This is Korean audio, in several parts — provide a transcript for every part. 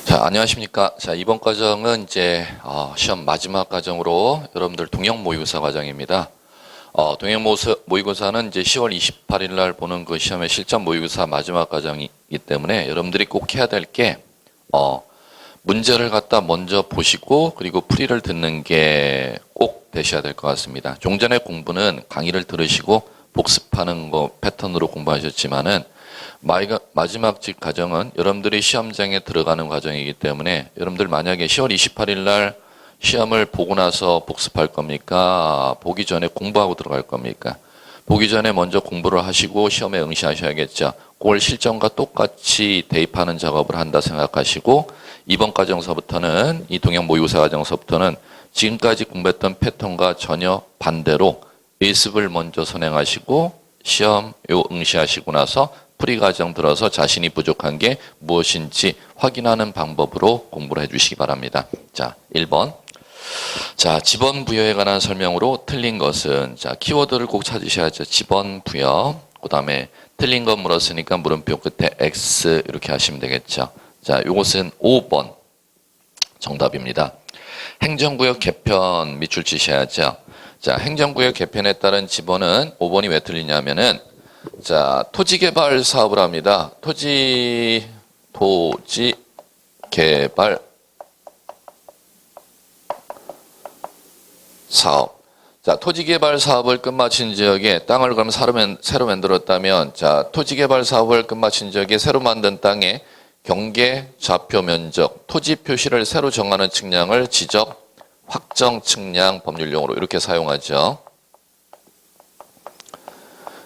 자, 안녕하십니까. 자, 이번 과정은 이제 시험 마지막 과정으로 여러분들 동형 모의고사 과정입니다. 동형 모의고사는 이제 10월 28일 날 보는 그 시험의 실전 모의고사 마지막 과정이기 때문에 여러분들이 꼭 해야 될 게 문제를 갖다 먼저 보시고 그리고 풀이를 듣는 게 꼭 되셔야 될 것 같습니다. 종전의 공부는 강의를 들으시고 복습하는 거 패턴으로 공부하셨지만은 마지막 직 과정은 여러분들이 시험장에 들어가는 과정이기 때문에 여러분들 만약에 10월 28일 날 시험을 보고 나서 복습할 겁니까? 보기 전에 공부하고 들어갈 겁니까? 보기 전에 먼저 공부를 하시고 시험에 응시하셔야겠죠. 그걸 실전과 똑같이 대입하는 작업을 한다 생각하시고 이번 과정서부터는 이 동형 모의고사 과정서부터는 지금까지 공부했던 패턴과 전혀 반대로 예습을 먼저 선행하시고 시험 응시하시고 나서 풀이 과정 들어서 자신이 부족한 게 무엇인지 확인하는 방법으로 공부를 해주시기 바랍니다. 자, 1번. 자, 지번 부여에 관한 설명으로 틀린 것은, 자, 키워드를 꼭 찾으셔야죠. 지번 부여. 그 다음에 틀린 것 물었으니까 물음표 끝에 X 이렇게 하시면 되겠죠. 자, 요것은 5번 정답입니다. 행정구역 개편 밑줄 치셔야죠. 자, 행정구역 개편에 따른 지번은 5번이 왜 틀리냐면은 자, 토지개발 사업을 합니다. 토지개발 사업. 자, 토지개발 사업을 끝마친 지역에 땅을 그럼 새로 만들었다면, 자, 토지개발 사업을 끝마친 지역에 새로 만든 땅에 경계, 좌표 면적, 토지 표시를 새로 정하는 측량을 지적, 확정 측량 법률용어로 이렇게 사용하죠.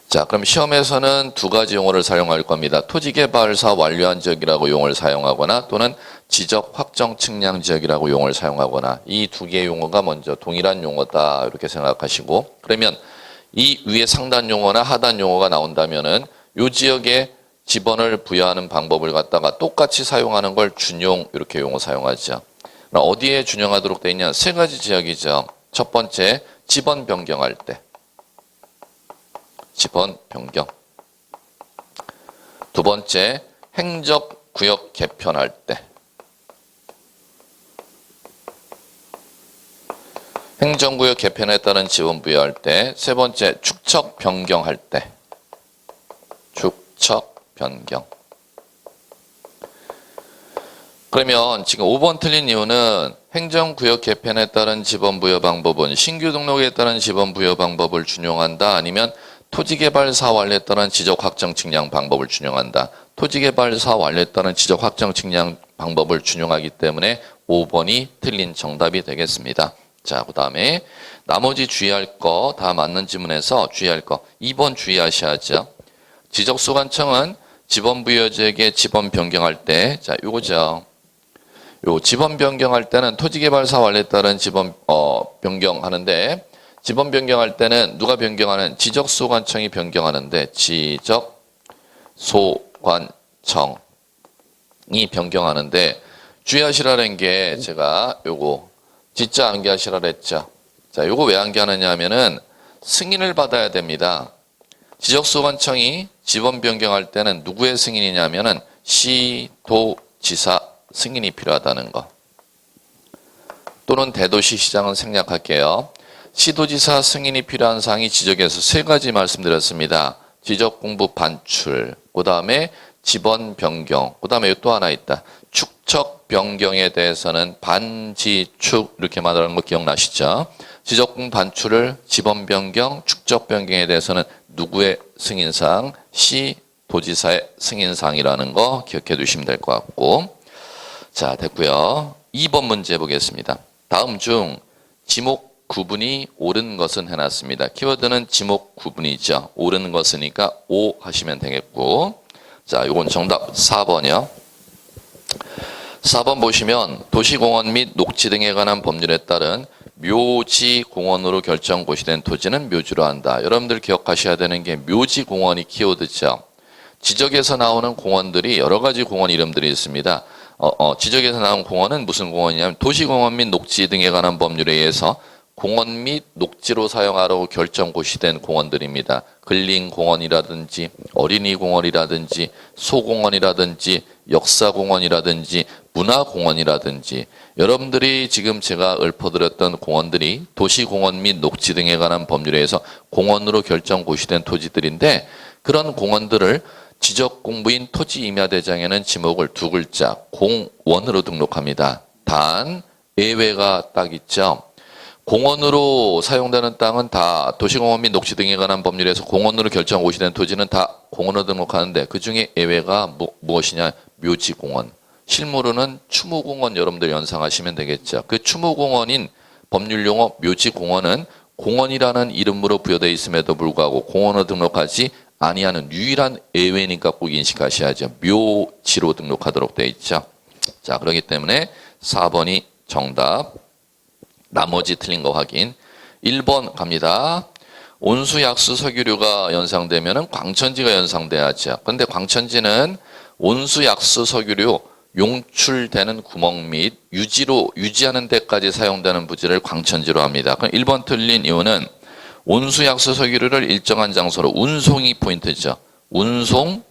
자, 그럼 시험에서는 두 가지 용어를 사용할 겁니다. 토지개발 사업 완료한 지역이라고 용어를 사용하거나 또는 지적 확정 측량 지역이라고 용어를 사용하거나 이 두 개의 용어가 먼저 동일한 용어다 이렇게 생각하시고 그러면 이 위에 상단 용어나 하단 용어가 나온다면은 이 지역에 지번을 부여하는 방법을 갖다가 똑같이 사용하는 걸 준용 이렇게 용어 사용하죠. 어디에 준용하도록 되어 있냐? 세 가지 지역이죠. 첫 번째 지번 변경할 때. 지번 변경. 두 번째, 행정구역 개편할 때. 행정구역 개편에 따른 지번 부여할 때. 세 번째, 축척 변경할 때. 축척 변경. 그러면 지금 5번 틀린 이유는 행정구역 개편에 따른 지번 부여 방법은 신규 등록에 따른 지번 부여 방법을 준용한다. 아니면 토지개발 사업 완료에 따른 지적 확정 측량 방법을 준용한다. 토지개발 사업 완료에 따른 지적 확정 측량 방법을 준용하기 때문에 5번이 틀린 정답이 되겠습니다. 자, 그 다음에 나머지 주의할 거 다 맞는 지문에서 주의할 거 2번 주의하셔야죠. 지적소관청은 지번 부여지역에 지번 변경할 때, 자, 요거죠. 요 지번 변경할 때는 토지개발 사업 완료에 따른 지번 변경하는데. 지번 변경할 때는 누가 변경하는? 지적소관청이 변경하는데 지적소관청이 변경하는데 주의하시라는 게 제가 요거 진짜 암기하시라 그랬죠. 자, 요거 왜 암기하느냐 하면은 승인을 받아야 됩니다. 지적소관청이 지번 변경할 때는 누구의 승인이냐면은 시도지사 승인이 필요하다는 거. 또는 대도시시장은 생략할게요. 시도지사 승인이 필요한 사항이 지적에서 세 가지 말씀드렸습니다. 지적공부 반출, 그 다음에 지번 변경, 그 다음에 또 하나 있다. 축척 변경에 대해서는 반지축 이렇게 말하는 거 기억나시죠? 지적공부 반출을 지번 변경, 축척 변경에 대해서는 누구의 승인사항? 시도지사의 승인사항이라는 거 기억해 두시면 될 것 같고. 자, 됐고요. 2번 문제 보겠습니다. 다음 중 지목 구분이 옳은 것은 해놨습니다. 키워드는 지목 구분이죠. 옳은 것이니까 O 하시면 되겠고. 자, 이건 정답 4번이요. 4번 보시면 도시공원 및 녹지 등에 관한 법률에 따른 묘지공원으로 결정 고시된 토지는 묘지로 한다. 여러분들 기억하셔야 되는 게 묘지공원이 키워드죠. 지적에서 나오는 공원들이 여러 가지 공원 이름들이 있습니다. 지적에서 나온 공원은 무슨 공원이냐면 도시공원 및 녹지 등에 관한 법률에 의해서 공원 및 녹지로 사용하라고 결정 고시된 공원들입니다. 근린공원이라든지 어린이공원이라든지 소공원이라든지 역사공원이라든지 문화공원이라든지 여러분들이 지금 제가 읊어드렸던 공원들이 도시공원 및 녹지 등에 관한 법률에 의해서 공원으로 결정 고시된 토지들인데 그런 공원들을 지적공부인 토지임야대장에는 지목을 두 글자 공원으로 등록합니다. 단 예외가 딱 있죠. 공원으로 사용되는 땅은 다 도시공원 및 녹지 등에 관한 법률에서 공원으로 결정 고시된 토지는 다 공원으로 등록하는데 그중에 예외가 무엇이냐? 묘지공원. 실무로는 추모공원 여러분들 연상하시면 되겠죠. 그 추모공원인 법률용어 묘지공원은 공원이라는 이름으로 부여되어 있음에도 불구하고 공원으로 등록하지 아니하는 유일한 예외니까 꼭 인식하셔야죠. 묘지로 등록하도록 되어 있죠. 자, 그렇기 때문에 4번이 정답. 나머지 틀린 거 확인. 1번 갑니다. 온수약수 석유류가 연상되면 광천지가 연상돼야죠. 근데 광천지는 온수약수 석유류 용출되는 구멍 및 유지하는 데까지 사용되는 부지를 광천지로 합니다. 그럼 1번 틀린 이유는 온수약수 석유류를 일정한 장소로 운송이 포인트죠. 운송,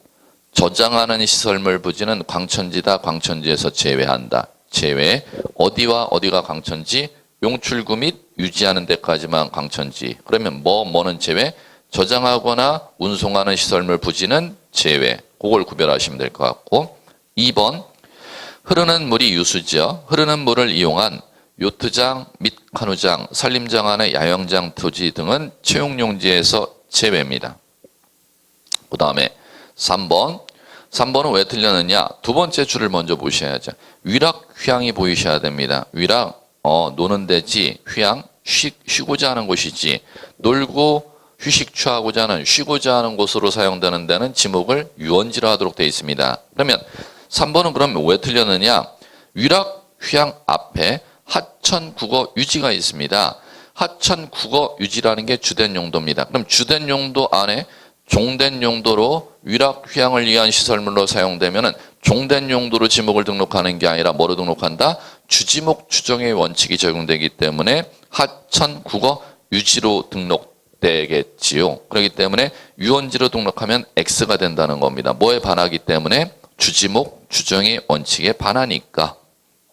저장하는 시설물 부지는 광천지다. 광천지에서 제외한다. 제외. 어디와 어디가 광천지? 용출구 및 유지하는 데까지만 광천지. 그러면 뭐는 제외? 저장하거나 운송하는 시설물 부지는 제외. 그걸 구별하시면 될 것 같고. 2번 흐르는 물이 유수지요. 흐르는 물을 이용한 요트장 및 카누장, 산림장 안의 야영장 토지 등은 채용용지에서 제외입니다. 그 다음에 3번은 왜 틀렸느냐? 두 번째 줄을 먼저 보셔야죠. 위락, 휴양이 보이셔야 됩니다. 위락, 노는 데지, 휴양, 쉬고자 하는 곳이지, 놀고 휴식 취하고자 하는, 쉬고자 하는 곳으로 사용되는 데는 지목을 유원지로 하도록 되어 있습니다. 그러면 3번은 그럼 왜 틀렸느냐? 위락, 휴양 앞에 하천, 국어, 유지가 있습니다. 하천, 국어, 유지라는 게 주된 용도입니다. 그럼 주된 용도 안에 종된 용도로 위락, 휴양을 위한 시설물로 사용되면 종된 용도로 지목을 등록하는 게 아니라 뭐로 등록한다? 주지목 추정의 원칙이 적용되기 때문에 하천, 국어, 유지로 등록되겠지요. 그렇기 때문에 유원지로 등록하면 X가 된다는 겁니다. 뭐에 반하기 때문에? 주지목 추정의 원칙에 반하니까.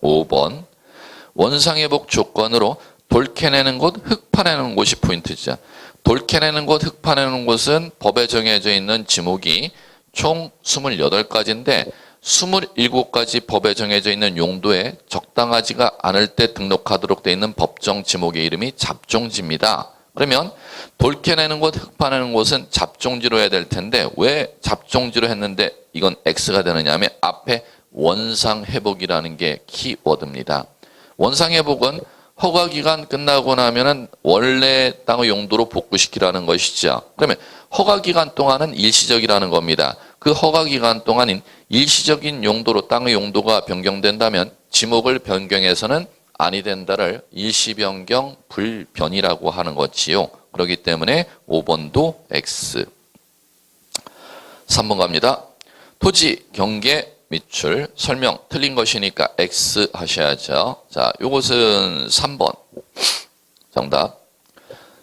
5번 원상회복 조건으로 돌 캐내는 곳, 흙 파내는 곳이 포인트죠. 돌 캐내는 곳, 흙 파내는 곳은 법에 정해져 있는 지목이 총 28가지인데 27가지 법에 정해져 있는 용도에 적당하지가 않을 때 등록하도록 되어 있는 법정 지목의 이름이 잡종지입니다. 그러면 돌 캐내는 곳, 흙 파내는 곳은 잡종지로 해야 될 텐데 왜 잡종지로 했는데 이건 X가 되느냐 하면 앞에 원상회복이라는 게 키워드입니다. 원상회복은 허가기간 끝나고 나면은 원래 땅의 용도로 복구시키라는 것이죠. 그러면 허가기간 동안은 일시적이라는 겁니다. 그 허가기간 동안인 일시적인 용도로 땅의 용도가 변경된다면 지목을 변경해서는 아니 된다를 일시변경 불변이라고 하는 것이요. 그렇기 때문에 5번도 X. 3번 갑니다. 토지, 경계, 밑줄, 설명 틀린 것이니까 X 하셔야죠. 자, 요것은 3번. 정답.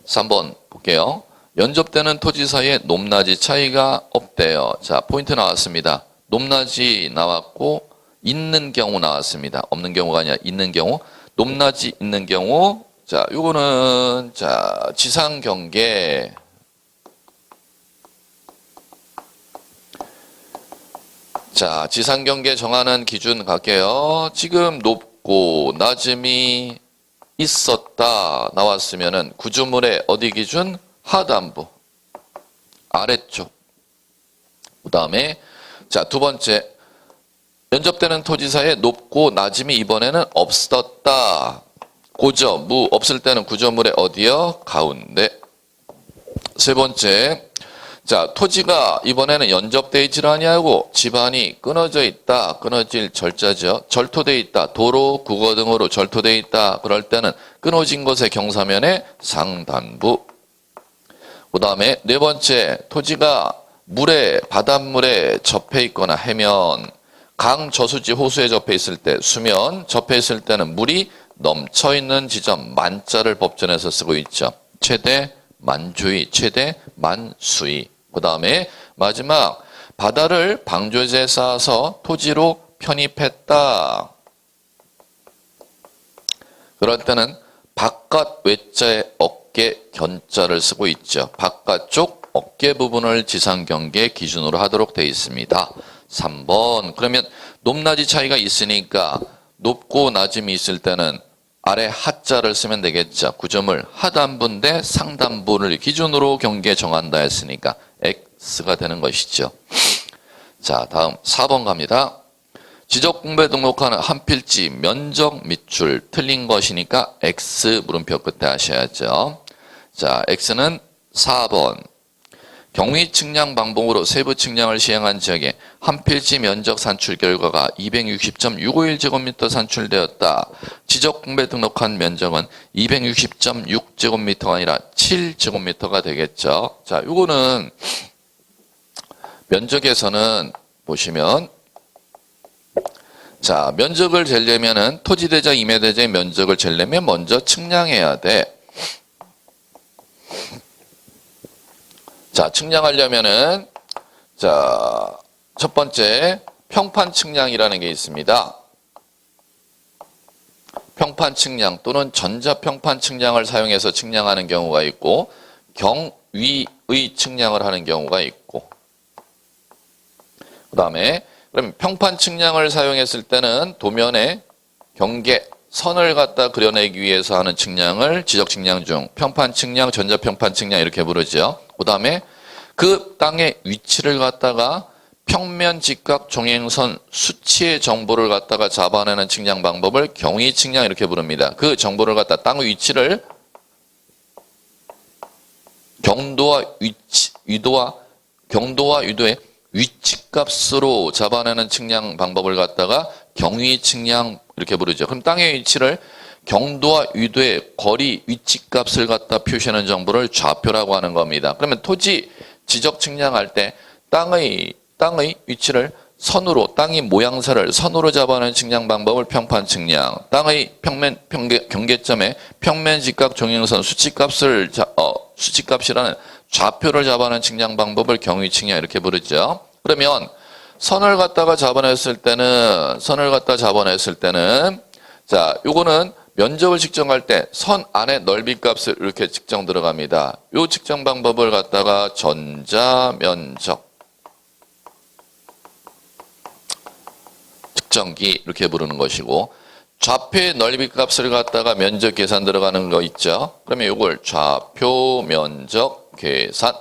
3번 볼게요. 연접되는 토지 사이에 높낮이 차이가 없대요. 자, 포인트 나왔습니다. 높낮이 나왔고 있는 경우 나왔습니다. 없는 경우가 아니라 있는 경우. 높낮이 있는 경우. 자, 요거는 자, 지상 경계. 자, 지상경계 정하는 기준 갈게요. 지금 높고 낮음이 있었다 나왔으면은 구조물의 어디 기준? 하단부. 아래쪽. 그 다음에 자, 두 번째. 연접되는 토지사이에 높고 낮음이 이번에는 없었다. 고저, 무 없을 때는 구조물의 어디요? 가운데. 세 번째. 자, 토지가 이번에는 연접되어 있질 아니하고 집안이 끊어져 있다. 끊어질 절자죠. 절토되어 있다. 도로, 국어 등으로 절토되어 있다. 그럴 때는 끊어진 것의 경사면의 상단부. 그 다음에 네 번째, 토지가 물에, 바닷물에 접해 있거나 해면, 강, 저수지, 호수에 접해 있을 때, 수면, 접해 있을 때는 물이 넘쳐 있는 지점, 만자를 법전에서 쓰고 있죠. 최대 만주의, 최대 만수의. 그 다음에 마지막 바다를 방조제 쌓아서 토지로 편입했다. 그럴 때는 바깥 외자의 어깨 견자를 쓰고 있죠. 바깥쪽 어깨 부분을 지상경계 기준으로 하도록 되어 있습니다. 3번. 그러면 높낮이 차이가 있으니까 높고 낮음이 있을 때는 아래 하자를 쓰면 되겠죠. 구점을 하단부 대 상단부를 기준으로 경계 정한다 했으니까 X가 되는 것이죠. 자, 다음 4번 갑니다. 지적공부에 등록하는 한 필지 면적 밑줄 틀린 것이니까 X 물음표 끝에 하셔야죠. 자, X는 4번. 경위 측량 방법으로 세부 측량을 시행한 지역에 한 필지 면적 산출 결과가 260.651제곱미터 산출되었다. 지적공부에 등록한 면적은 260.6제곱미터가 아니라 7제곱미터가 되겠죠. 자, 요거는 면적에서는 보시면 자, 면적을 재려면은 토지대장, 임야대장의 면적을 재려면 먼저 측량해야 돼. 자, 측량하려면은 자, 첫 번째 평판 측량이라는 게 있습니다. 평판 측량 또는 전자평판 측량을 사용해서 측량하는 경우가 있고 경위의 측량을 하는 경우가 있고 그다음에 그럼 평판 측량을 사용했을 때는 도면에 경계 선을 갖다 그려내기 위해서 하는 측량을 지적 측량 중 평판 측량, 전자평판 측량 이렇게 부르죠. 그다음에 그 땅의 위치를 갖다가 평면 직각 종횡선 수치의 정보를 갖다가 잡아내는 측량 방법을 경위 측량 이렇게 부릅니다. 그 정보를 갖다 땅의 위치를 경도와 유도의 위치값으로 잡아내는 측량 방법을 갖다가 경위 측량 이렇게 부르죠. 그럼 땅의 위치를 경도와 유도의 거리 위치값을 갖다 표시하는 정보를 좌표라고 하는 겁니다. 그러면 토지 지적 측량할 때 땅의 위치를 선으로 땅의 모양새를 선으로 잡아내는 측량 방법을 평판 측량, 땅의 평면 경계점에 평면 직각 종횡선 수치값이라는 좌표를 잡아내는 측량 방법을 경위 측량 이렇게 부르죠. 그러면 선을 갖다 잡아냈을 때는 자, 요거는 면적을 측정할 때 선 안에 넓이 값을 이렇게 측정 들어갑니다. 요 측정 방법을 갖다가 전자면적 측정기 이렇게 부르는 것이고 좌표의 넓이 값을 갖다가 면적 계산 들어가는 거 있죠. 그러면 요걸 좌표 면적 계산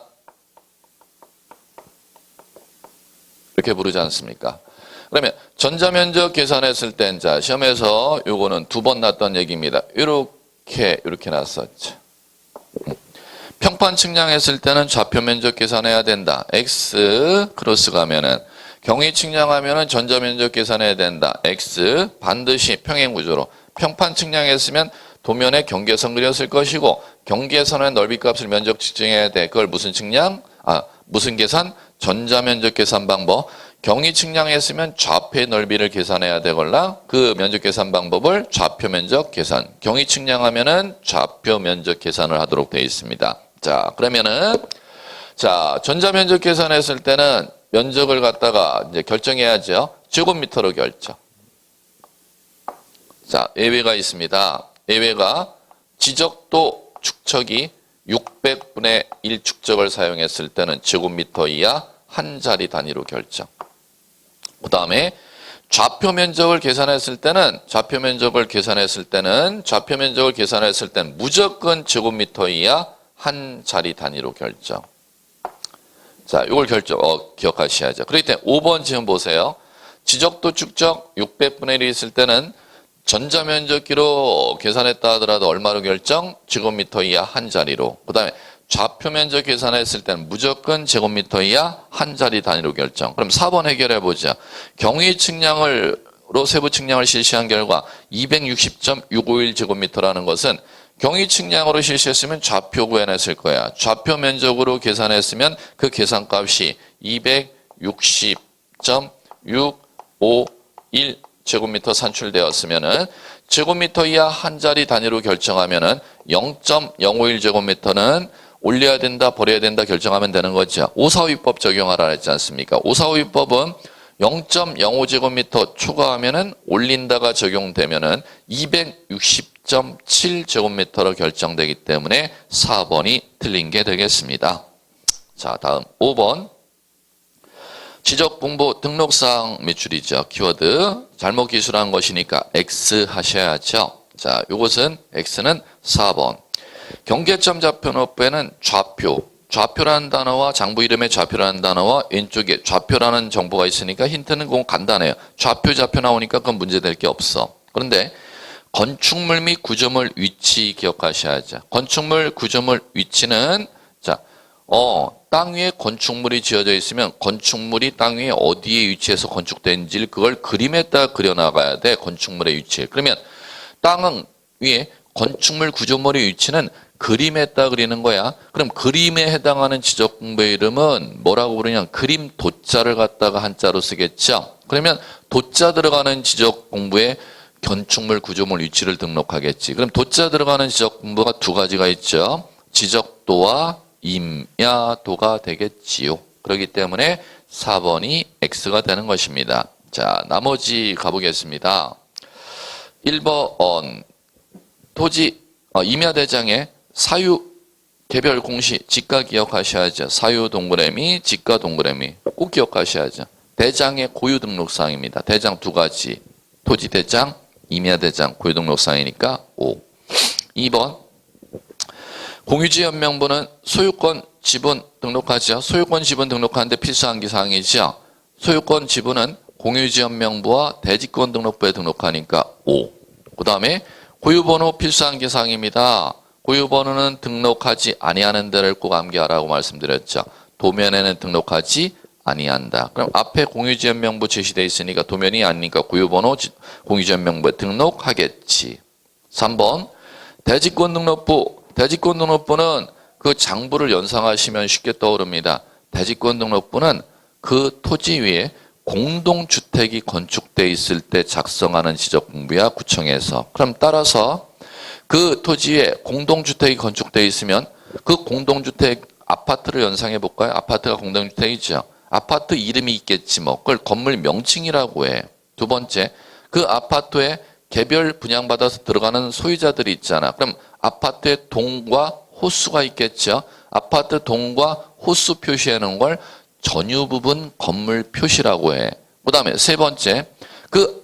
이렇게 부르지 않습니까? 그러면 전자면적 계산했을 땐 자, 시험에서 요거는 2번 났던 얘기입니다. 이렇게 났었죠. 평판 측량했을 때는 좌표 면적 계산해야 된다. X 크로스 가면은 경위 측량하면은 전자면적 계산해야 된다. X 반드시 평행 구조로 평판 측량했으면 도면에 경계선 그렸을 것이고 경계선의 넓이 값을 면적 측정해야 돼. 그걸 무슨 측량? 무슨 계산? 전자면적 계산 방법. 경위 측량했으면 좌표의 넓이를 계산해야 되걸라 그 면적 계산 방법을 좌표 면적 계산. 경위 측량하면은 좌표 면적 계산을 하도록 되어 있습니다. 자, 그러면은 자, 전자면적 계산했을 때는 면적을 갖다가 이제 결정해야죠. 제곱미터로 결정. 자, 예외가 있습니다. 예외가 지적도 축척이 600분의 1 축적을 사용했을 때는 제곱미터 이하 한 자리 단위로 결정. 그 다음에 좌표 면적을 계산했을 때는 무조건 제곱미터 이하 한 자리 단위로 결정. 자, 이걸 기억하셔야죠. 그렇기 때문에 5번 지금 보세요. 지적도 축적 600분의 1이 있을 때는 전자면적기로 계산했다 하더라도 얼마로 결정? 제곱미터 이하 한 자리로. 그 다음에 좌표 면적 계산했을 때는 무조건 제곱미터 이하 한 자리 단위로 결정. 그럼 4번 해결해 보자. 경위 측량으로 세부 측량을 실시한 결과 260.651제곱미터라는 것은 경위 측량으로 실시했으면 좌표 구해냈을 거야. 좌표 면적으로 계산했으면 그 계산값이 260.651제곱미터 산출되었으면은 제곱미터 이하 한 자리 단위로 결정하면은 0.051제곱미터는 올려야 된다, 버려야 된다 결정하면 되는 거죠. 오사오위법 적용하라 했지 않습니까? 오사오위법은 0.05제곱미터 초과하면은 올린다가 적용되면은 260.7제곱미터로 결정되기 때문에 4번이 틀린 게 되겠습니다. 자, 다음 5번. 지적공부 등록사항 매출이죠. 키워드. 잘못 기술한 것이니까 X 하셔야죠. 자, 요것은 X는 4번. 경계점 좌표노트에는 좌표라는 단어와 장부 이름의 좌표라는 단어와 왼쪽에 좌표라는 정보가 있으니까 힌트는 그건 간단해요. 좌표 나오니까 그건 문제될 게 없어. 그런데 건축물 및 구조물 위치 기억하셔야죠. 건축물, 구조물 위치는 자, 땅 위에 건축물이 지어져 있으면 건축물이 땅 위에 어디에 위치해서 건축된지를 그걸 그림에다 그려나가야 돼. 건축물의 위치. 그러면 땅 위에 건축물 구조물의 위치는 그림에다 그리는 거야. 그럼 그림에 해당하는 지적 공부의 이름은 뭐라고 부르냐? 그림 도자를 갖다가 한자로 쓰겠죠. 그러면 도자 들어가는 지적 공부에 건축물 구조물 위치를 등록하겠지. 그럼 도자 들어가는 지적 공부가 두 가지가 있죠. 지적도와 임야도가 되겠지요. 그렇기 때문에 4번이 X가 되는 것입니다. 자, 나머지 가보겠습니다. 1번 토지 임야대장의 사유 개별 공시 지가 기억하셔야죠. 사유 동그라미, 지가 동그라미 꼭 기억하셔야죠. 대장의 고유 등록사항입니다. 대장 두 가지. 토지 대장, 임야 대장 고유 등록사항이니까 5. 2번 공유지 연명부는 소유권 지분 등록하죠. 소유권 지분 등록하는데 필수한 사항이죠. 소유권 지분은 공유지 연명부와 대지권 등록부에 등록하니까 5. 그 다음에 고유번호 필수한 사항입니다. 고유번호는 등록하지 아니하는 데를 꼭 암기하라고 말씀드렸죠. 도면에는 등록하지 아니한다. 그럼 앞에 공유지연명부 제시되어 있으니까 도면이 아니니까 고유번호 공유지연명부에 등록하겠지. 3번 대지권 등록부. 대지권 등록부는 그 장부를 연상하시면 쉽게 떠오릅니다. 대지권 등록부는 그 토지 위에 공동주택이 건축되어 있을 때 작성하는 지적공부야, 구청에서. 그럼 따라서 그 토지에 공동주택이 건축되어 있으면 그 공동주택 아파트를 연상해 볼까요? 아파트가 공동주택이죠. 아파트 이름이 있겠지 뭐. 그걸 건물 명칭이라고 해. 두 번째, 그 아파트에 개별 분양받아서 들어가는 소유자들이 있잖아. 그럼 아파트에 동과 호수가 있겠죠. 아파트 동과 호수 표시해 놓은 걸 전유 부분 건물 표시라고 해. 그 다음에 세 번째, 그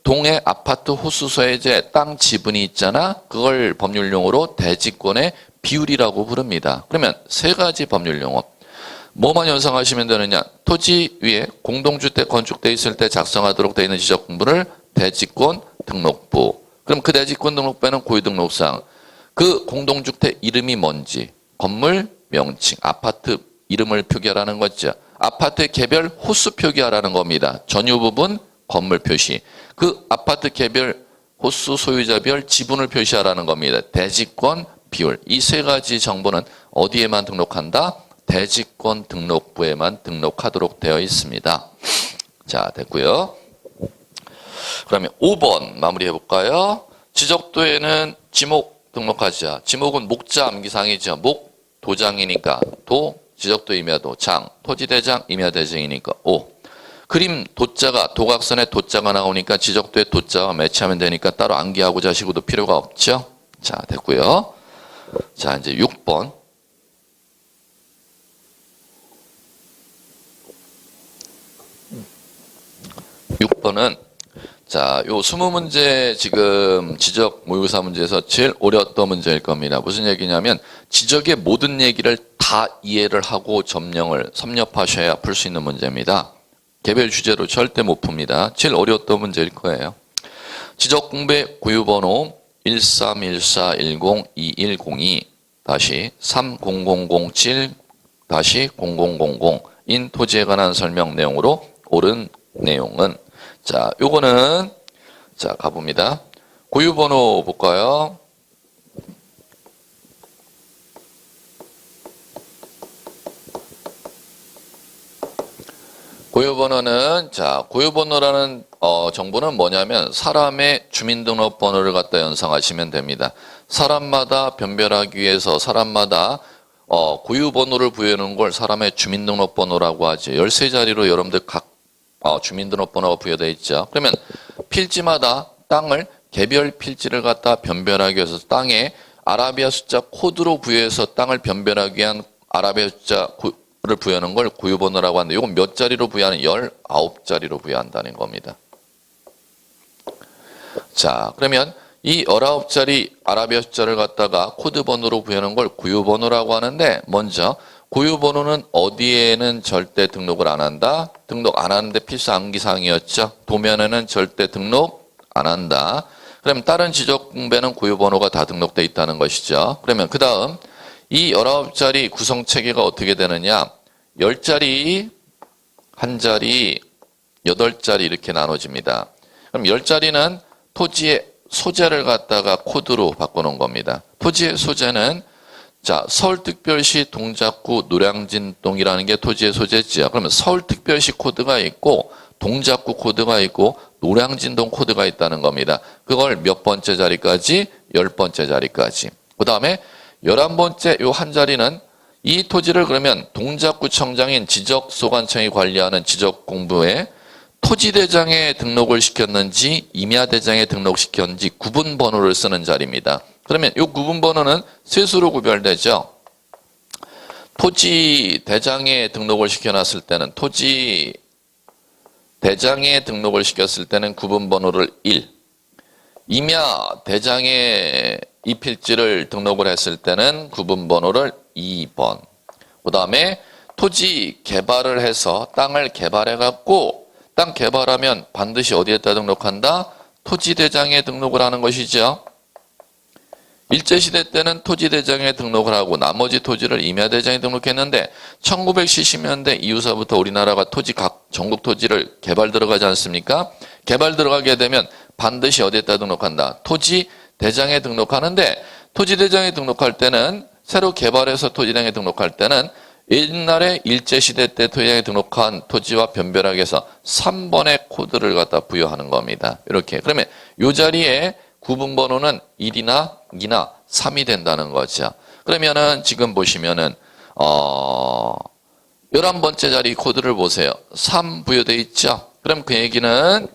동의 아파트 호수소에 이제 땅 지분이 있잖아. 그걸 법률용어로 대지권의 비율이라고 부릅니다. 그러면 세 가지 법률용어. 뭐만 연상하시면 되느냐? 토지 위에 공동주택 건축되어 있을 때 작성하도록 되어 있는 지적공부를 대지권 등록부. 그럼 그 대지권 등록부에는 고유등록사항. 그 공동주택 이름이 뭔지, 건물 명칭, 아파트 이름을 표기하라는 거죠. 아파트의 개별 호수 표기하라는 겁니다. 전유 부분 건물 표시. 그 아파트 개별 호수 소유자별 지분을 표시하라는 겁니다. 대지권 비율. 이 세 가지 정보는 어디에만 등록한다? 대지권 등록부에만 등록하도록 되어 있습니다. 자, 됐고요. 그러면 5번 마무리해 볼까요? 지적도에는 지목 등록하자. 지목은 목자 암기사항이죠. 목 도장이니까 도, 지적도 임야도, 장, 토지대장, 임야대장이니까 5. 그림 도자가 도각선에 도자가 나오니까 지적도에 도자와 매치하면 되니까 따로 암기하고 자시고도 필요가 없죠. 자, 됐고요. 자, 이제 6번. 6번은 자, 요 20문제 지금 지적 모의고사 문제에서 제일 어려웠던 문제일 겁니다. 무슨 얘기냐면 지적의 모든 얘기를 다 이해를 하고 점령을 섭렵하셔야 풀 수 있는 문제입니다. 개별 주제로 절대 못 풉니다. 제일 어려웠던 문제일 거예요. 지적 공부의 고유번호 1314102102-3007-0000인 토지에 관한 설명 내용으로 옳은 내용은 자, 요거는 자, 가봅니다. 고유번호 볼까요? 고유번호는 고유번호라는 정보는 뭐냐면 사람의 주민등록번호를 갖다 연상하시면 됩니다. 사람마다 변별하기 위해서 사람마다 고유번호를 부여하는 걸 사람의 주민등록번호라고 하죠. 13자리로 여러분들 각 주민등록번호가 부여되어 있죠. 그러면 필지마다 땅을 개별 필지를 갖다 변별하기 위해서 땅에 아라비아 숫자 코드로 부여해서 땅을 변별하기 위한 아라비아 숫자를 부여하는 걸 고유번호라고 하는데 이건 몇 자리로 부여하는 19자리로 부여한다는 겁니다. 자, 그러면 이 19자리 아라비아 숫자를 갖다가 코드번호로 부여하는 걸 고유번호라고 하는데 먼저 고유번호는 어디에는 절대 등록을 안 한다. 등록 안 하는데 필수 암기사항이었죠. 도면에는 절대 등록 안 한다. 그럼 다른 지적공배는 고유번호가 다 등록되어 있다는 것이죠. 그러면 그 다음 이 19자리 구성체계가 어떻게 되느냐. 10자리, 1자리, 8자리 이렇게 나눠집니다. 그럼 10자리는 토지의 소재를 갖다가 코드로 바꿔놓은 겁니다. 토지의 소재는 서울특별시 동작구 노량진동이라는 게 토지의 소재지요. 그러면 서울특별시 코드가 있고 동작구 코드가 있고 노량진동 코드가 있다는 겁니다. 그걸 몇 번째 자리까지? 10번째 자리까지. 그 다음에 11번째 요 한 자리는 이 토지를 그러면 동작구청장인 지적소관청이 관리하는 지적공부에 토지대장에 등록을 시켰는지 임야대장에 등록시켰는지 구분번호를 쓰는 자리입니다. 그러면 이 구분번호는 셋으로 구별되죠. 토지대장에 등록을 시켜놨을 때는 토지대장에 등록을 시켰을 때는 구분번호를 1, 임야대장에 이 필지를 등록을 했을 때는 구분번호를 2번. 그 다음에 토지 개발을 해서 땅을 개발해갖고 땅 개발하면 반드시 어디에다 등록한다? 토지대장에 등록을 하는 것이죠. 일제시대 때는 토지대장에 등록을 하고 나머지 토지를 임야대장에 등록했는데 1970년대 이후서부터 우리나라가 전국 토지를 개발 들어가지 않습니까? 개발 들어가게 되면 반드시 어디에다 등록한다? 토지대장에 등록하는데 토지대장에 등록할 때는 새로 개발해서 토지대장에 등록할 때는 옛날에 일제시대 때 토지대장에 등록한 토지와 변별하기 위해서 3번의 코드를 갖다 부여하는 겁니다. 이렇게. 그러면 이 자리에 구분번호는 1이나 2나 3이 된다는 거죠. 그러면은 지금 보시면은 11번째 자리 코드를 보세요. 3 부여되어 있죠. 그럼 그 얘기는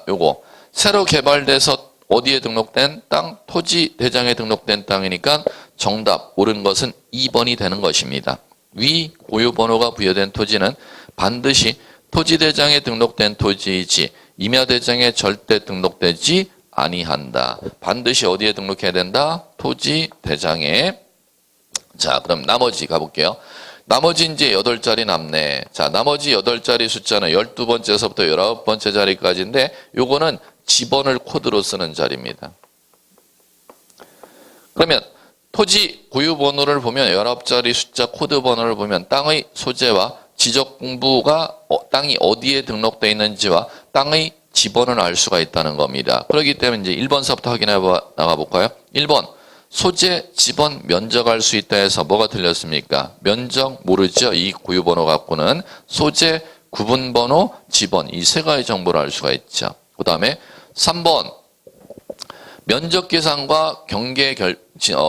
요거 새로 개발돼서 어디에 등록된 땅? 토지대장에 등록된 땅이니까 정답 옳은 것은 2번이 되는 것입니다. 위 고유번호가 부여된 토지는 반드시 토지대장에 등록된 토지이지 임야대장에 절대 등록되지 아니한다. 반드시 어디에 등록해야 된다? 토지대장에. 자, 그럼 나머지 가볼게요. 나머지 이제 8자리 남네. 자, 나머지 8자리 숫자는 12번째서부터 19번째 자리까지인데 요거는 지번을 코드로 쓰는 자리입니다. 그러면 토지 고유번호를 보면 19자리 숫자 코드 번호를 보면 땅의 소재와 지적공부가 땅이 어디에 등록되어 있는지와 땅의 지번을 알 수가 있다는 겁니다. 그렇기 때문에 이제 1번서부터 확인해 나가볼까요? 1번 소재, 지번, 면적 알 수 있다 해서 뭐가 틀렸습니까? 면적 모르죠? 이 고유번호 갖고는 소재, 구분번호, 지번 이 세 가지 정보를 알 수가 있죠. 그 다음에 3번 면적 계산과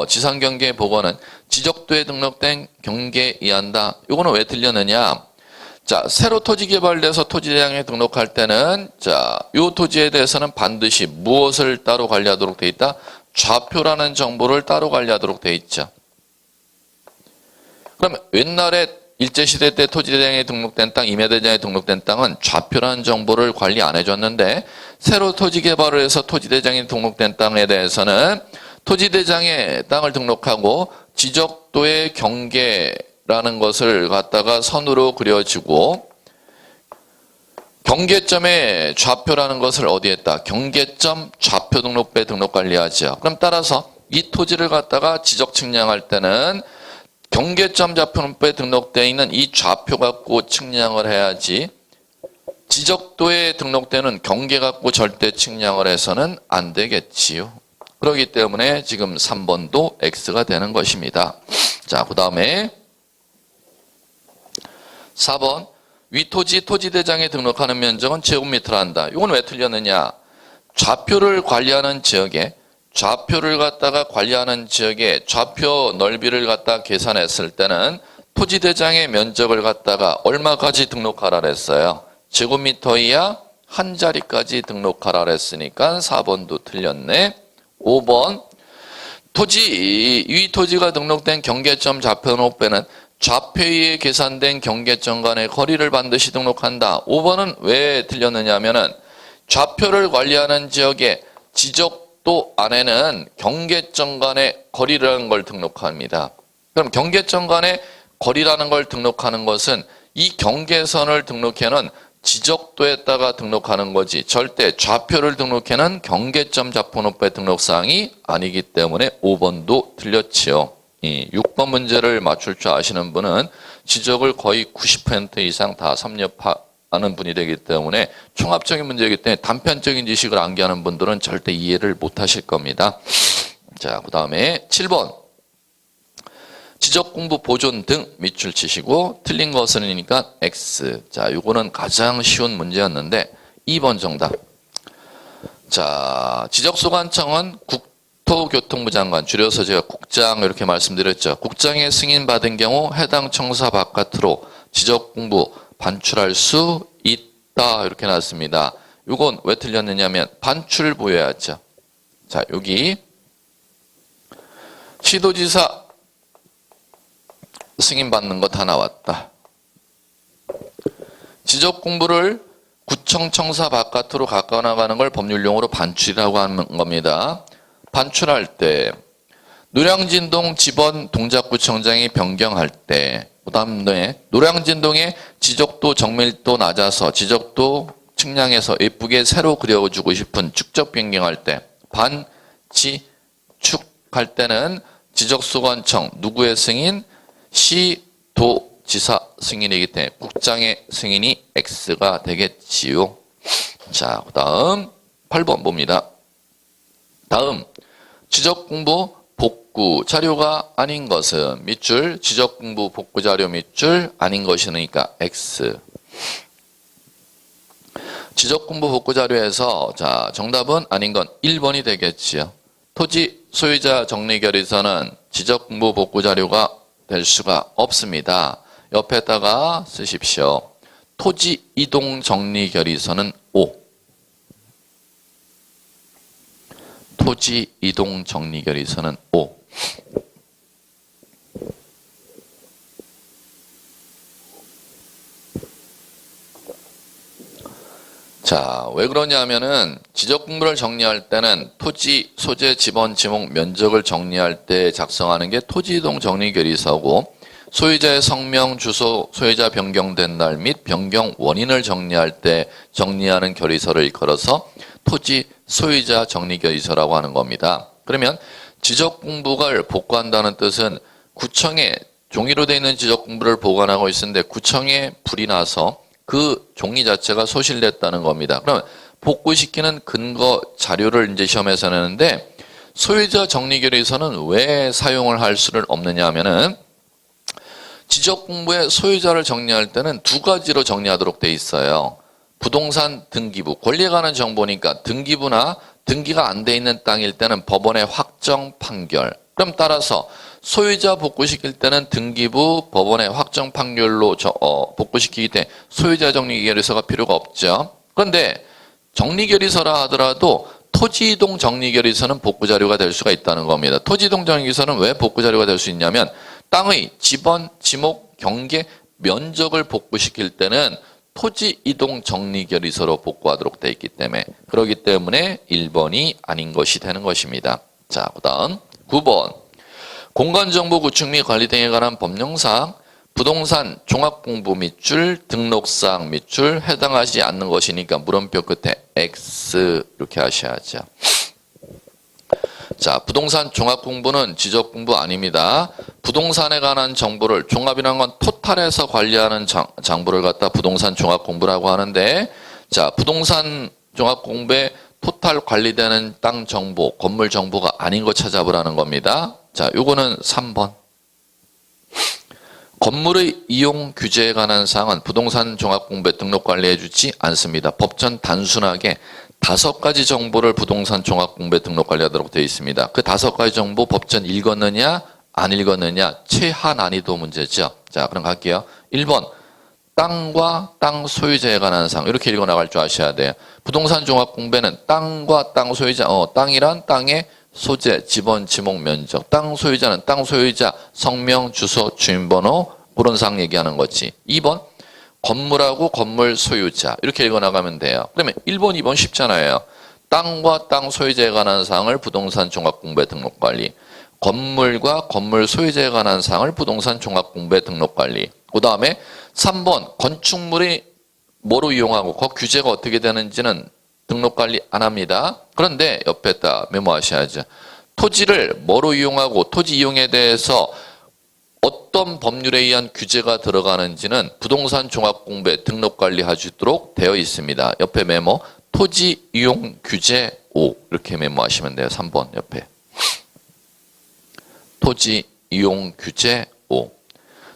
지상 경계 보고는 지적도에 등록된 경계에 의한다. 이거는 왜 틀렸느냐? 자, 새로 토지 개발돼서 토지대장에 등록할 때는 요 토지에 대해서는 반드시 무엇을 따로 관리하도록 돼 있다? 좌표라는 정보를 따로 관리하도록 돼 있죠. 그럼 옛날에 일제시대 때 토지대장에 등록된 땅, 임야대장에 등록된 땅은 좌표라는 정보를 관리 안 해줬는데 새로 토지 개발을 해서 토지대장에 등록된 땅에 대해서는 토지대장에 땅을 등록하고 지적도의 경계라는 것을 갖다가 선으로 그려주고 경계점의 좌표라는 것을 어디에 했다? 경계점 좌표 등록부에 등록 관리하죠. 그럼 따라서 이 토지를 갖다가 지적 측량할 때는 경계점 좌표등록부에 등록되어 있는 이 좌표 갖고 측량을 해야지 지적도에 등록되는 경계 갖고 절대 측량을 해서는 안 되겠지요. 그렇기 때문에 지금 3번도 X가 되는 것입니다. 자, 그 다음에 4번 위 토지대장에 등록하는 면적은 제곱미터로 한다. 이건 왜 틀렸느냐? 좌표를 관리하는 지역에 좌표를 갖다가 관리하는 지역에 좌표 넓이를 갖다 계산했을 때는 토지대장의 면적을 갖다가 얼마까지 등록하라 그랬어요? 제곱미터 이하 한 자리까지 등록하라 그랬으니까 4번도 틀렸네. 5번 위 토지가 등록된 경계점 좌표높이는 좌표에 계산된 경계점 간의 거리를 반드시 등록한다. 5번은 왜 틀렸느냐 하면은 좌표를 관리하는 지역의 지적도 안에는 경계점 간의 거리라는 걸 등록합니다. 그럼 경계점 간의 거리라는 걸 등록하는 것은 이 경계선을 등록해는 지적도에다가 등록하는 거지 절대 좌표를 등록해는 경계점 좌표높이 등록사항이 아니기 때문에 5번도 틀렸지요. 6번 문제를 맞출 줄 아시는 분은 지적을 거의 90% 이상 다 섭렵하는 분이 되기 때문에 종합적인 문제이기 때문에 단편적인 지식을 암기하는 분들은 절대 이해를 못 하실 겁니다. 자, 그 다음에 7번 지적공부 보존 등 밑줄 치시고 틀린 것은이니까 X. 자, 요거는 가장 쉬운 문제였는데 2번 정답. 자, 지적소관청은 국토교통부 장관, 줄여서 제가 국장 이렇게 말씀드렸죠. 국장의 승인 받은 경우 해당 청사 바깥으로 지적공부 반출할 수 있다 이렇게 나왔습니다. 요건 왜 틀렸느냐면 반출 보여야죠. 자, 여기 시도지사 승인받는 거 다 나왔다. 지적공부를 구청 청사 바깥으로 갖고 나가는 걸 법률용어로 반출이라고 하는 겁니다. 반출할 때 노량진동 지번 동작구청장이 변경할 때 그다음에 노량진동의 지적도 정밀도 낮아서 지적도 측량해서 예쁘게 새로 그려주고 싶은 축적 변경할 때 반지축할 때는 지적소관청 누구의 승인? 시도지사 승인이기 때문에 국장의 승인이 X가 되겠지요. 자, 그 다음 8번 봅니다. 다음 지적공부 복구 자료가 아닌 것은 밑줄 지적공부 복구 자료 밑줄 아닌 것이니까 X. 지적공부 복구 자료에서 자 정답은 아닌 건 1번이 되겠지요. 토지 소유자 정리결의서는 지적공부 복구 자료가 될 수가 없습니다. 옆에다가 쓰십시오. 토지 이동 정리 결의서는 O. 토지 이동 정리 결의서는 O. 자, 왜 그러냐면은 지적공부를 정리할 때는 토지, 소재, 지번, 지목, 면적을 정리할 때 작성하는 게 토지이동 정리결의서고 소유자의 성명, 주소, 소유자 변경된 날 및 변경 원인을 정리할 때 정리하는 결의서를 일컬어서 토지 소유자 정리결의서라고 하는 겁니다. 그러면 지적공부를 복구한다는 뜻은 구청에 종이로 되어 있는 지적공부를 보관하고 있는데 구청에 불이 나서 그 종이 자체가 소실됐다는 겁니다. 그러면 복구시키는 근거 자료를 이제 시험에서 내는데 소유자 정리결의서는 왜 사용을 할 수는 없느냐 하면은 지적공부의 소유자를 정리할 때는 두 가지로 정리하도록 돼 있어요. 부동산 등기부, 권리에 관한 정보니까 등기부나 등기가 안 돼 있는 땅일 때는 법원의 확정 판결. 그럼 따라서 소유자 복구시킬 때는 등기부 법원의 확정 판결로 복구시키기 때문에 소유자 정리결의서가 필요가 없죠. 그런데 정리결의서라 하더라도 토지이동 정리결의서는 복구자료가 될 수가 있다는 겁니다. 토지이동 정리결의서는 왜 복구자료가 될 수 있냐면 땅의 지번, 지목, 경계, 면적을 복구시킬 때는 토지이동 정리결의서로 복구하도록 되어 있기 때문에 그렇기 때문에 1번이 아닌 것이 되는 것입니다. 자, 그 다음 9번 공간정보 구축 및 관리 등에 관한 법령사항 부동산 종합공부 밑줄 등록사항 밑줄 해당하지 않는 것이니까 물음표 끝에 X 이렇게 하셔야죠. 자, 부동산 종합공부는 지적공부 아닙니다. 부동산에 관한 정보를 종합이라는 건 토탈에서 관리하는 장부를 갖다 부동산 종합공부라고 하는데 자, 부동산 종합공부에 토탈 관리되는 땅 정보, 건물 정보가 아닌 거 찾아보라는 겁니다. 자, 요거는 3번. 건물의 이용 규제에 관한 사항은 부동산 종합공부에 등록 관리해 주지 않습니다. 법전 단순하게 5가지 정보를 부동산 종합공부에 등록 관리하도록 되어 있습니다. 그 5가지 정보 법전 읽었느냐 안 읽었느냐 최하 난이도 문제죠. 자, 그럼 갈게요. 1번 땅과 땅 소유자에 관한 사항 이렇게 읽어나갈 줄 아셔야 돼요. 부동산 종합공부에는 땅과 땅 소유자 땅이란 땅의 소재, 지번, 지목, 면적. 땅 소유자는 땅 소유자 성명, 주소, 주민번호 그런 사항 얘기하는 거지. 2번 건물하고 건물 소유자 이렇게 읽어나가면 돼요. 그러면 1번, 2번 쉽잖아요. 땅과 땅 소유자에 관한 사항을 부동산 종합공부에 등록 관리. 건물과 건물 소유자에 관한 사항을 부동산 종합공부에 등록 관리. 그 다음에 3번 건축물이 뭐로 이용하고 그 규제가 어떻게 되는지는 등록 관리 안 합니다. 그런데 옆에다 메모하셔야죠. 토지를 뭐로 이용하고 토지 이용에 대해서 어떤 법률에 의한 규제가 들어가는지는 부동산 종합공부에 등록 관리하도록 되어 있습니다. 옆에 메모 토지 이용 규제 5 이렇게 메모하시면 돼요. 3번 옆에 토지 이용 규제 5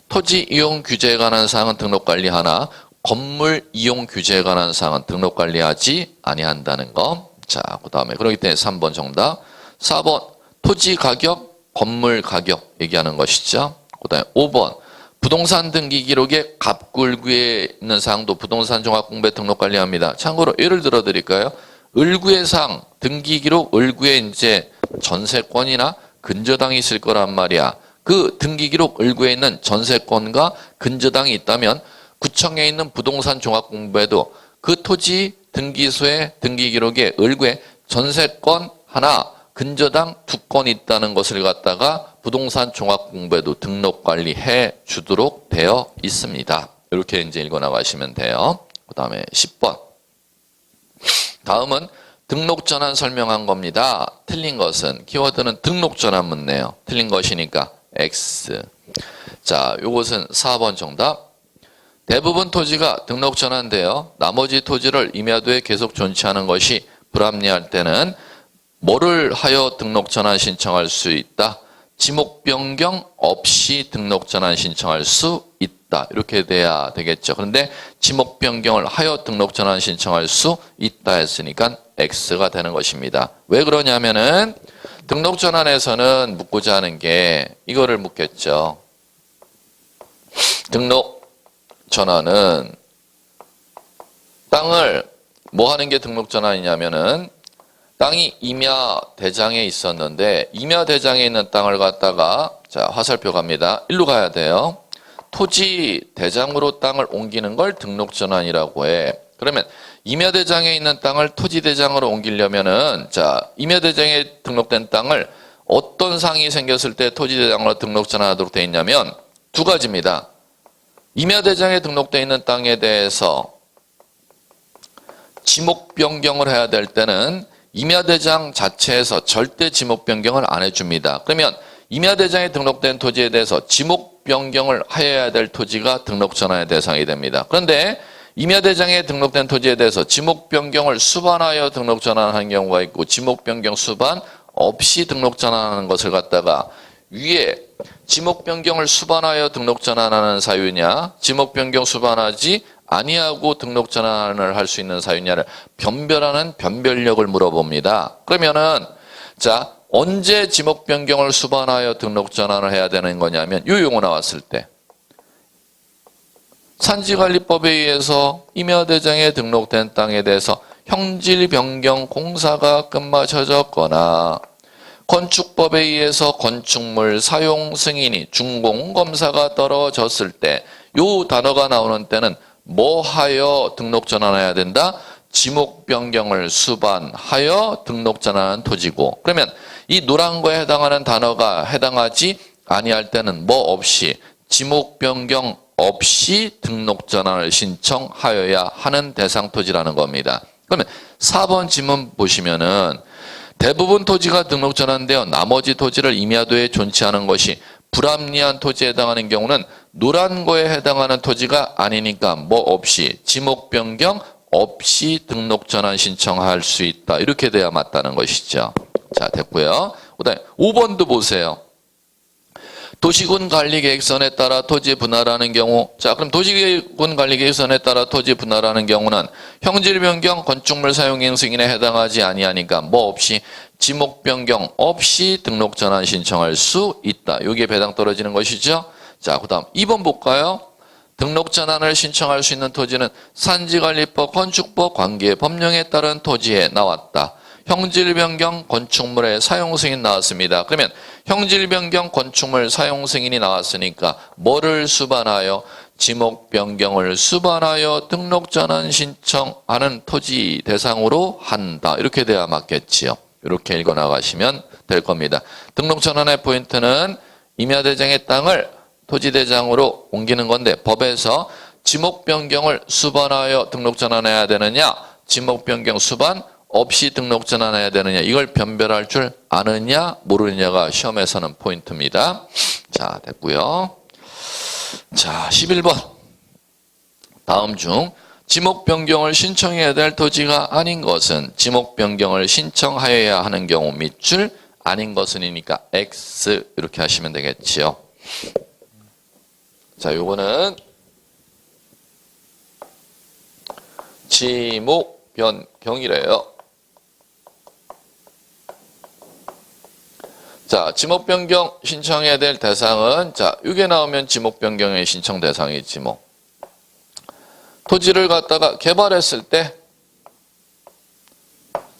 토지 이용 규제에 관한 사항은 등록 관리 하나 건물 이용 규제에 관한 사항은 등록 관리하지 아니한다는 거. 자, 그 다음에 그렇기 때문에 3번 정답. 4번 토지 가격, 건물 가격 얘기하는 것이죠. 그 다음에 5번 부동산 등기 기록에 갑굴구에 있는 사항도 부동산 종합공부에 등록 관리합니다. 참고로 예를 들어 드릴까요? 을구의 사항, 등기 기록 을구에 이제 전세권이나 근저당이 있을 거란 말이야. 그 등기 기록 을구에 있는 전세권과 근저당이 있다면 구청에 있는 부동산 종합공부에도 그 토지 등기소의 등기 기록에 을구에 전세권 하나, 근저당 2건 있다는 것을 갖다가 부동산 종합공부에도 등록 관리해 주도록 되어 있습니다. 이렇게 이제 읽어 나가시면 돼요. 그 다음에 10번. 다음은 등록 전환 설명한 겁니다. 틀린 것은 키워드는 등록 전환 묻네요. 틀린 것이니까 X. 자, 요것은 4번 정답. 대부분 토지가 등록 전환되어 나머지 토지를 임야도에 계속 존치하는 것이 불합리할 때는 뭐를 하여 등록 전환 신청할 수 있다? 지목 변경 없이 등록 전환 신청할 수 있다. 이렇게 돼야 되겠죠. 그런데 지목 변경을 하여 등록 전환 신청할 수 있다 했으니까 X가 되는 것입니다. 왜 그러냐면은 등록 전환에서는 묻고자 하는 게 이거를 묻겠죠. 등록 전환은 땅을 뭐 하는 게 등록 전환이냐면은 땅이 임야 대장에 있었는데 임야 대장에 있는 땅을 갖다가 자 화살표 갑니다. 일로 가야 돼요. 토지 대장으로 땅을 옮기는 걸 등록 전환이라고 해. 그러면 임야 대장에 있는 땅을 토지 대장으로 옮기려면은 자 임야 대장에 등록된 땅을 어떤 상이 생겼을 때 토지 대장으로 등록 전환하도록 돼 있냐면 두 가지입니다. 임야 대장에 등록되어 있는 땅에 대해서 지목 변경을 해야 될 때는 임야대장 자체에서 절대 지목 변경을 안 해줍니다. 그러면 임야대장에 등록된 토지에 대해서 지목 변경을 하여야 될 토지가 등록 전환의 대상이 됩니다. 그런데 임야대장에 등록된 토지에 대해서 지목 변경을 수반하여 등록 전환하는 경우가 있고 지목 변경 수반 없이 등록 전환하는 것을 갖다가 위에 지목 변경을 수반하여 등록 전환하는 사유냐 지목 변경 수반하지 아니하고 등록 전환을 할 수 있는 사유냐를 변별하는 변별력을 물어봅니다. 그러면은 자 언제 지목 변경을 수반하여 등록 전환을 해야 되는 거냐면 이 용어 나왔을 때 산지관리법에 의해서 임야대장에 등록된 땅에 대해서 형질 변경 공사가 끝마쳐졌거나 건축법에 의해서 건축물 사용 승인이 준공 검사가 떨어졌을 때 이 단어가 나오는 때는 뭐 하여 등록 전환해야 된다? 지목 변경을 수반하여 등록 전환한 토지고 그러면 이 노란 거에 해당하는 단어가 해당하지 아니할 때는 뭐 없이 지목 변경 없이 등록 전환을 신청하여야 하는 대상 토지라는 겁니다. 그러면 4번 지문 보시면은 대부분 토지가 등록 전환되어 나머지 토지를 임야도에 존치하는 것이 불합리한 토지에 해당하는 경우는 노란 거에 해당하는 토지가 아니니까 뭐 없이 지목 변경 없이 등록 전환 신청할 수 있다. 이렇게 돼야 맞다는 것이죠. 자, 됐고요. 그다음에 5번도 보세요. 도시군 관리계획선에 따라 토지 분할하는 경우, 자, 그럼 도시군 관리계획선에 따라 토지 분할하는 경우는 형질 변경, 건축물 사용 승인에 해당하지 아니하니까 뭐 없이 지목 변경 없이 등록 전환 신청할 수 있다. 이게 배당 떨어지는 것이죠. 자, 그다음 2번 볼까요? 등록 전환을 신청할 수 있는 토지는 산지관리법, 건축법 관계 법령에 따른 토지에 나왔다. 형질 변경 건축물의 사용 승인 나왔습니다. 그러면 형질 변경 건축물 사용 승인이 나왔으니까 뭐를 수반하여? 지목 변경을 수반하여 등록 전환 신청하는 토지 대상으로 한다. 이렇게 돼야 맞겠지요. 이렇게 읽어 나가시면 될 겁니다. 등록 전환의 포인트는 임야대장의 땅을 토지대장으로 옮기는 건데 법에서 지목 변경을 수반하여 등록 전환해야 되느냐, 지목 변경 수반 없이 등록 전환해야 되느냐, 이걸 변별할 줄 아느냐 모르느냐가 시험에서는 포인트입니다. 자, 됐고요. 자, 11번. 다음 중 지목 변경을 신청해야 될 토지가 아닌 것은 지목 변경을 신청하여야 하는 경우 밑줄 아닌 것은이니까 X 이렇게 하시면 되겠지요. 자, 요거는 지목 변경이래요. 자, 지목 변경 신청해야 될 대상은, 자, 이게 나오면 지목 변경의 신청 대상이지 뭐. 토지를 갖다가 개발했을 때,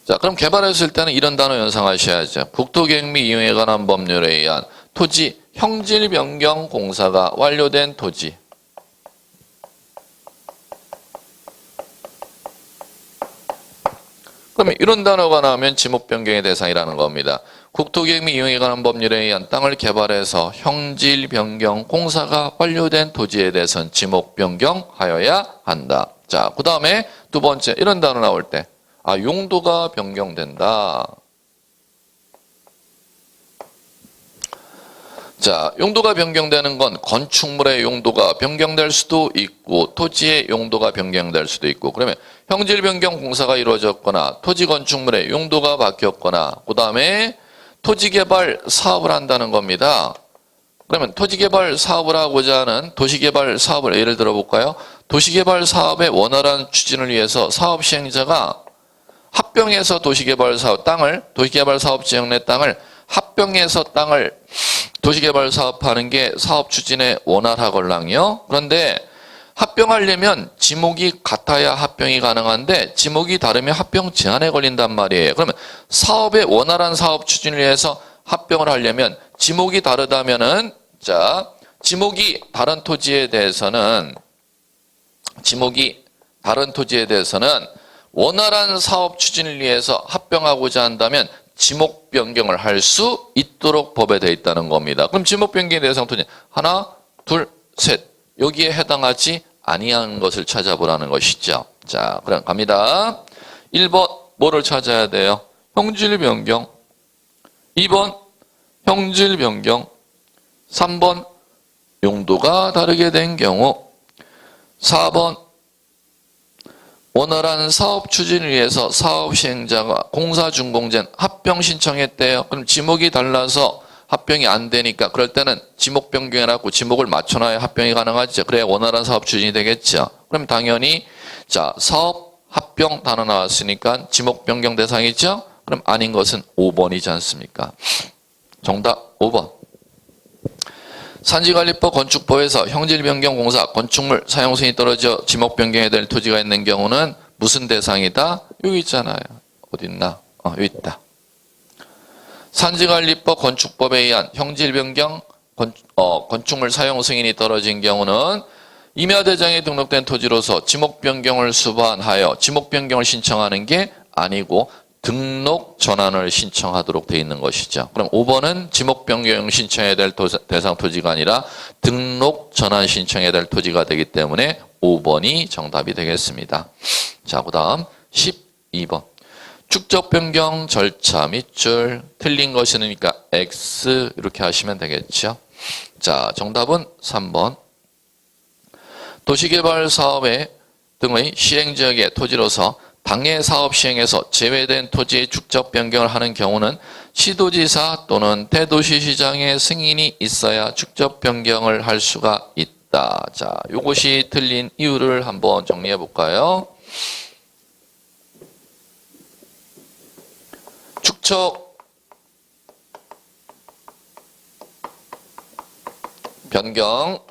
자, 그럼 개발했을 때는 이런 단어 연상하셔야죠. 국토계획 및 이용에 관한 법률에 의한 토지 형질 변경 공사가 완료된 토지. 그러면 이런 단어가 나오면 지목 변경의 대상이라는 겁니다. 국토계획 및 이용에 관한 법률에 의한 땅을 개발해서 형질 변경 공사가 완료된 토지에 대해서는 지목 변경하여야 한다. 자, 그 다음에 두 번째 이런 단어 나올 때, 아, 용도가 변경된다. 자, 용도가 변경되는 건 건축물의 용도가 변경될 수도 있고 토지의 용도가 변경될 수도 있고, 그러면 형질 변경 공사가 이루어졌거나 토지 건축물의 용도가 바뀌었거나 그 다음에 토지개발 사업을 한다는 겁니다. 그러면 토지개발 사업을 하고자 하는 도시개발 사업을 예를 들어 볼까요? 도시개발 사업의 원활한 추진을 위해서 사업 시행자가 합병해서 도시개발 사업 땅을, 도시개발 사업 지역 내 땅을 합병해서 땅을 도시개발 사업하는 게 사업 추진에 원활하걸랑요. 그런데 합병하려면 지목이 같아야 합병이 가능한데 지목이 다르면 합병 제한에 걸린단 말이에요. 그러면 사업의 원활한 사업 추진을 위해서 합병을 하려면 지목이 다르다면은, 자, 지목이 다른 토지에 대해서는 원활한 사업 추진을 위해서 합병하고자 한다면 지목 변경을 할 수 있도록 법에 되어 있다는 겁니다. 그럼 지목 변경의 대상 토지 하나, 둘, 셋, 여기에 해당하지 아니한 것을 찾아보라는 것이죠. 자, 그럼 갑니다. 1번 뭐를 찾아야 돼요? 형질 변경. 2번 형질 변경. 3번 용도가 다르게 된 경우. 4번 원활한 사업 추진을 위해서 사업 시행자가 공사 준공전 합병 신청했대요. 그럼 지목이 달라서 합병이 안 되니까 그럴 때는 지목 변경해놨고 지목을 맞춰놔야 합병이 가능하죠. 그래야 원활한 사업 추진이 되겠죠. 그럼 당연히, 자, 사업 합병 단어 나왔으니까 지목 변경 대상이죠. 그럼 아닌 것은 5번이지 않습니까? 정답 5번. 산지관리법 건축법에서 형질 변경 공사 건축물 사용 승인이 떨어져 지목 변경해야 될 토지가 있는 경우는 무슨 대상이다? 여기 있잖아요. 어디 있나? 여기 있다. 산지관리법 건축법에 의한 형질 변경 건축물 사용 승인이 떨어진 경우는 임야대장에 등록된 토지로서 지목 변경을 수반하여 지목 변경을 신청하는 게 아니고 등록 전환을 신청하도록 되어 있는 것이죠. 그럼 5번은 지목 변경 신청해야 될 대상 토지가 아니라 등록 전환 신청해야 될 토지가 되기 때문에 5번이 정답이 되겠습니다. 자, 그 다음 12번. 축적 변경 절차 밑줄 틀린 것이니까 X 이렇게 하시면 되겠죠. 자, 정답은 3번. 도시개발 사업의 등의 시행지역의 토지로서 당해 사업 시행에서 제외된 토지의 축적 변경을 하는 경우는 시도지사 또는 대도시시장의 승인이 있어야 축적 변경을 할 수가 있다. 자, 요것이 틀린 이유를 한번 정리해 볼까요? 축적 변경.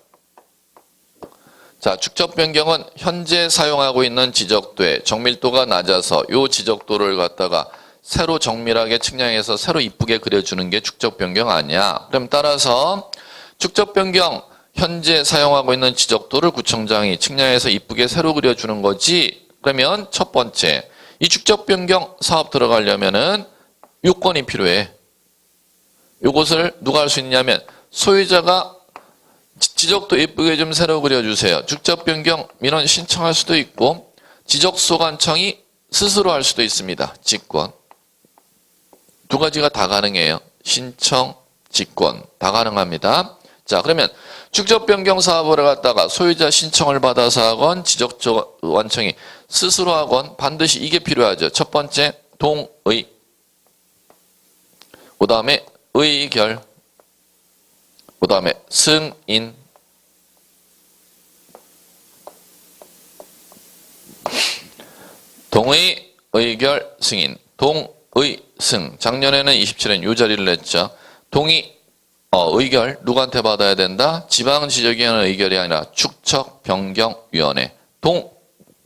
자, 축적 변경은 현재 사용하고 있는 지적도에 정밀도가 낮아서 요 지적도를 갖다가 새로 정밀하게 측량해서 새로 이쁘게 그려주는 게 축적 변경 아니야. 그럼 따라서 축적 변경 현재 사용하고 있는 지적도를 구청장이 측량해서 이쁘게 새로 그려주는 거지. 그러면 첫 번째, 이 축적 변경 사업 들어가려면은 요건이 필요해. 요것을 누가 할 수 있냐면 소유자가 지적도 예쁘게 좀 새로 그려주세요. 축적 변경 민원 신청할 수도 있고 지적소관청이 스스로 할 수도 있습니다. 직권. 두 가지가 다 가능해요. 신청, 직권 다 가능합니다. 자, 그러면 축적 변경 사업을 갖다가 소유자 신청을 받아서 하건 지적소관청이 스스로 하건 반드시 이게 필요하죠. 첫 번째 동의, 그 다음에 의결, 그 다음에 승인. 동의, 의결, 승인. 동의, 승. 작년에는 27엔 요 자리를 냈죠. 동의, 의결 누구한테 받아야 된다? 지방지적위원회 의결이 아니라 축척변경위원회.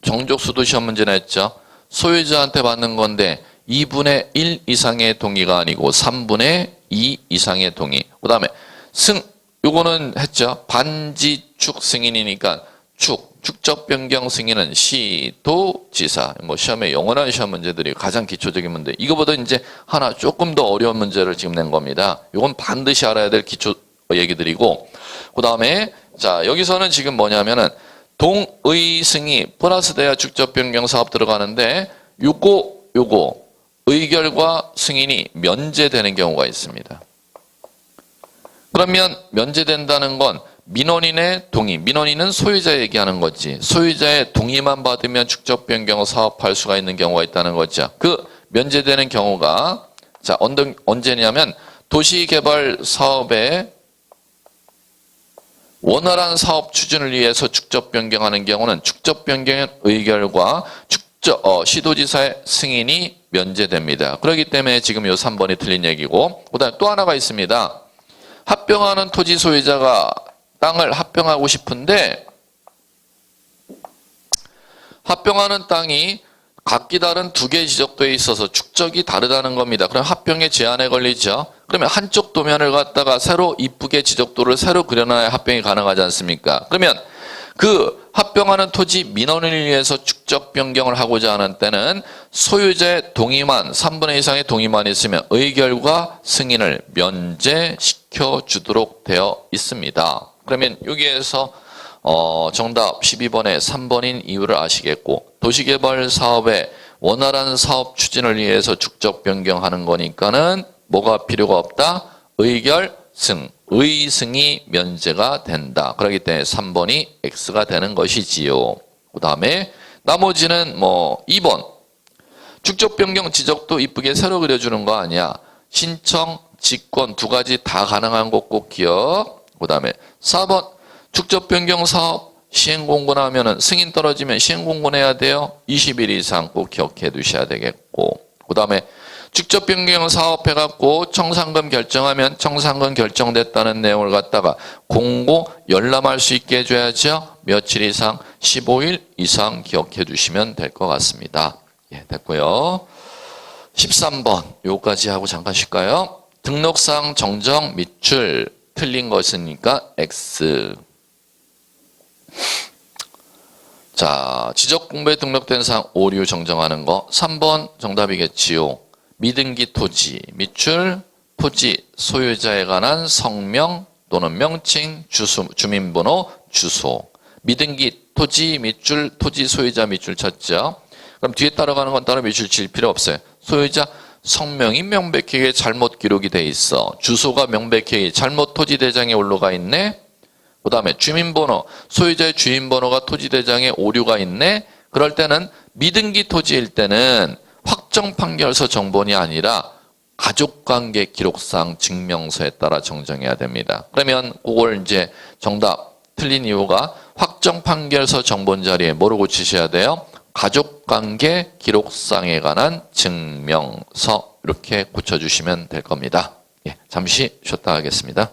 정족수도 시험 문제 냈죠. 소유자한테 받는 건데 2분의 1 이상의 동의가 아니고 3분의 2 이상의 동의. 그 다음에 승, 요거는 했죠. 반지축 승인이니까 축적 변경 승인은 시도지사. 뭐 시험에 영원한 시험 문제들이 가장 기초적인 문제. 이거보다 이제 하나 조금 더 어려운 문제를 지금 낸 겁니다. 요건 반드시 알아야 될 기초 얘기들이고. 그 다음에 자, 여기서는 지금 뭐냐면은 동의승이 플러스 돼야 축적 변경 사업 들어가는데 요거 의결과 승인이 면제되는 경우가 있습니다. 그러면 면제된다는 건 민원인의 동의, 민원인은 소유자 얘기하는 거지. 소유자의 동의만 받으면 축적 변경 사업할 수가 있는 경우가 있다는 거죠. 그 면제되는 경우가 자, 언제냐면 도시개발 사업의 원활한 사업 추진을 위해서 축적 변경하는 경우는 축적 변경의 의결과 시도지사의 승인이 면제됩니다. 그렇기 때문에 지금 요 3번이 틀린 얘기고, 그다음에 또 하나가 있습니다. 합병하는 토지 소유자가 땅을 합병하고 싶은데 합병하는 땅이 각기 다른 두 개 지적도에 있어서 축적이 다르다는 겁니다. 그럼 합병의 제한에 걸리죠. 그러면 한쪽 도면을 갖다가 새로 이쁘게 지적도를 새로 그려놔야 합병이 가능하지 않습니까? 그러면 그 합병하는 토지 민원을 위해서 축적 변경을 하고자 하는 때는 소유자의 동의만 3분의 2 이상의 동의만 있으면 의결과 승인을 면제시켜 주도록 되어 있습니다. 그러면 여기에서 정답 12번에 3번인 이유를 아시겠고, 도시개발 사업의 원활한 사업 추진을 위해서 축적 변경하는 거니까는 뭐가 필요가 없다? 의결, 승. 의승이 면제가 된다. 그렇기 때문에 3번이 X가 되는 것이지요. 그 다음에 나머지는 뭐 2번. 축적 변경 지적도 이쁘게 새로 그려주는 거 아니야. 신청, 직권 두 가지 다 가능한 거 꼭 기억. 그 다음에 4번. 축적 변경 사업 시행 공고나면은 승인 떨어지면 시행 공고내야 돼요. 20일 이상 꼭 기억해 두셔야 되겠고. 그 다음에 축적 변경 사업 해갖고 청산금 결정하면 청산금 결정됐다는 내용을 갖다가 공고 열람할 수 있게 해줘야죠. 며칠 이상, 15일 이상 기억해 두시면 될 것 같습니다. 예, 됐고요. 13번 요까지 하고 잠깐 쉴까요? 등록상 정정 밑줄 틀린 것이니까 X. 자, 지적공부에 등록된 사항 오류 정정하는 거 3번 정답이겠지요. 미등기 토지, 밑줄, 토지 소유자에 관한 성명 또는 명칭, 주소, 주민번호, 주소. 미등기 토지, 밑줄, 토지 소유자 밑줄 쳤죠. 그럼 뒤에 따라가는 건 따로 밑줄 칠 필요 없어요. 소유자 성명이 명백하게 잘못 기록이 돼 있어. 주소가 명백하게 잘못 토지대장에 올라가 있네. 그 다음에 주민번호, 소유자의 주민번호가 토지대장에 오류가 있네. 그럴 때는 미등기 토지일 때는 확정 판결서 정본이 아니라 가족관계 기록상 증명서에 따라 정정해야 됩니다. 그러면 그걸 이제 정답 틀린 이유가 확정 판결서 정본 자리에 뭐로 고치셔야 돼요? 가족관계 기록상에 관한 증명서 이렇게 고쳐주시면 될 겁니다. 예, 잠시 쉬었다 하겠습니다.